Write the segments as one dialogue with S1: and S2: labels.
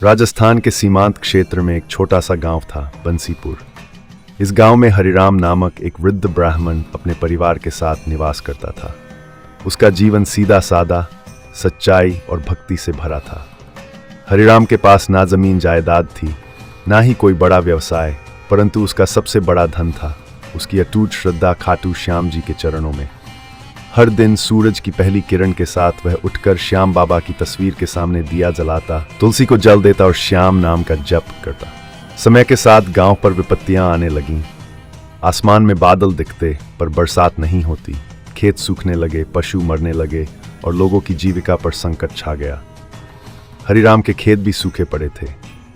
S1: राजस्थान के सीमांत क्षेत्र में एक छोटा सा गांव था, बंसीपुर। इस गांव में हरिराम नामक एक वृद्ध ब्राह्मण अपने परिवार के साथ निवास करता था। उसका जीवन सीधा सादा, सच्चाई और भक्ति से भरा था। हरिराम के पास ना जमीन जायदाद थी, ना ही कोई बड़ा व्यवसाय, परंतु उसका सबसे बड़ा धन था उसकी अटूट श्रद्धा खाटू श्याम जी के चरणों में। हर दिन सूरज की पहली किरण के साथ वह उठकर श्याम बाबा की तस्वीर के सामने दिया जलाता, तुलसी को जल देता और श्याम नाम का जप करता। समय के साथ गांव पर विपत्तियां आने लगीं। आसमान में बादल दिखते पर बरसात नहीं होती, खेत सूखने लगे, पशु मरने लगे और लोगों की जीविका पर संकट छा गया। हरिराम के खेत भी सूखे पड़े थे।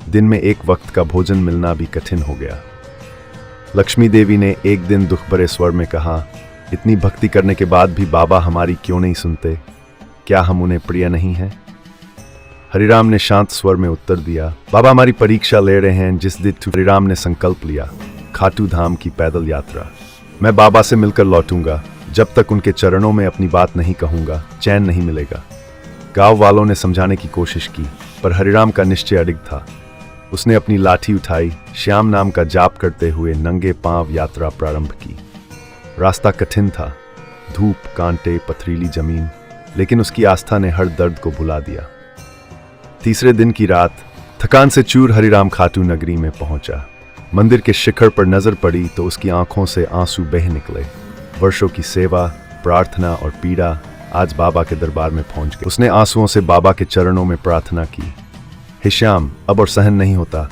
S1: दिन में एक वक्त का भोजन मिलना भी कठिन हो गया। लक्ष्मी देवी ने एक दिन दुख भरे स्वर में कहा, इतनी भक्ति करने के बाद भी बाबा हमारी क्यों नहीं सुनते? क्या हम उन्हें प्रिय नहीं हैं? हरिराम ने शांत स्वर में उत्तर दिया, बाबा हमारी परीक्षा ले रहे हैं। जिस दिन हरिराम ने संकल्प लिया, खाटू धाम की पैदल यात्रा। मैं बाबा से मिलकर लौटूंगा। जब तक उनके चरणों में अपनी बात नहीं कहूंगा, चैन नहीं मिलेगा। गांव वालों ने समझाने की कोशिश की, पर हरिराम का निश्चय अडिग था। उसने अपनी लाठी उठाई, श्याम नाम का जाप करते हुए नंगे पांव यात्रा प्रारंभ की। रास्ता कठिन था, धूप, कांटे, पथरीली जमीन, लेकिन उसकी आस्था ने हर दर्द को भुला दिया। तीसरे दिन की रात थकान से चूर हरिराम खाटू नगरी में पहुंचा। मंदिर के शिखर पर नजर पड़ी तो उसकी आंखों से आंसू बह निकले। वर्षों की सेवा, प्रार्थना और पीड़ा आज बाबा के दरबार में पहुंच गई। उसने आंसुओं से बाबा के चरणों में प्रार्थना की, हे श्याम, अब और सहन नहीं होता।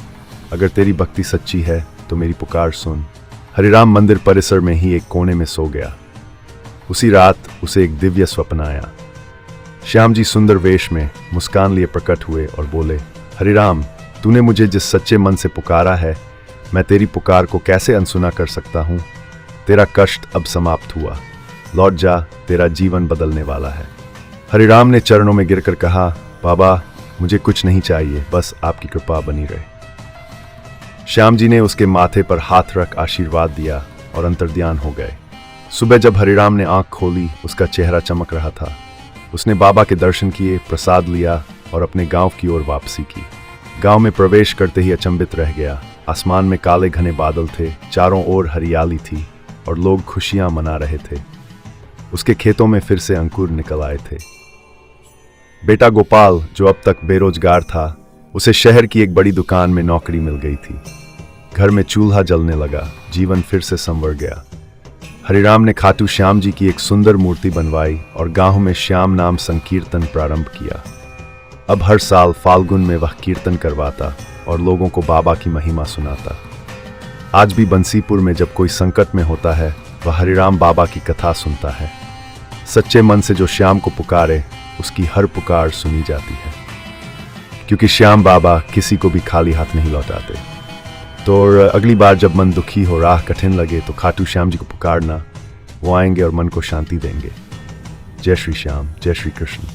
S1: अगर तेरी भक्ति सच्ची है तो मेरी पुकार सुन। हरिराम मंदिर परिसर में ही एक कोने में सो गया। उसी रात उसे एक दिव्य स्वप्न आया। श्याम जी सुंदर वेश में मुस्कान लिए प्रकट हुए और बोले, हरिराम, तूने मुझे जिस सच्चे मन से पुकारा है, मैं तेरी पुकार को कैसे अनसुना कर सकता हूँ? तेरा कष्ट अब समाप्त हुआ, लौट जा, तेरा जीवन बदलने वाला है। हरिराम ने चरणों में गिरकर कहा, बाबा मुझे कुछ नहीं चाहिए, बस आपकी कृपा बनी रहे। श्याम जी ने उसके माथे पर हाथ रख आशीर्वाद दिया और अंतर्ध्यान हो गए। सुबह जब हरिराम ने आंख खोली, उसका चेहरा चमक रहा था। उसने बाबा के दर्शन किए, प्रसाद लिया और अपने गांव की ओर वापसी की। गांव में प्रवेश करते ही अचंभित रह गया। आसमान में काले घने बादल थे, चारों ओर हरियाली थी और लोग खुशियां मना रहे थे। उसके खेतों में फिर से अंकुर निकल आए थे। बेटा गोपाल, जो अब तक बेरोजगार था, उसे शहर की एक बड़ी दुकान में नौकरी मिल गई थी। घर में चूल्हा जलने लगा, जीवन फिर से संवर गया। हरिराम ने खाटू श्याम जी की एक सुंदर मूर्ति बनवाई और गांव में श्याम नाम संकीर्तन प्रारंभ किया। अब हर साल फाल्गुन में वह कीर्तन करवाता और लोगों को बाबा की महिमा सुनाता। आज भी बंसीपुर में जब कोई संकट में होता है, वह हरिराम बाबा की कथा सुनता है। सच्चे मन से जो श्याम को पुकारे, उसकी हर पुकार सुनी जाती है, क्योंकि श्याम बाबा किसी को भी खाली हाथ नहीं लौटाते। तो अगली बार जब मन दुखी हो, राह कठिन लगे, तो खाटू श्याम जी को पुकारना। वो आएंगे और मन को शांति देंगे। जय श्री श्याम, जय श्री कृष्ण।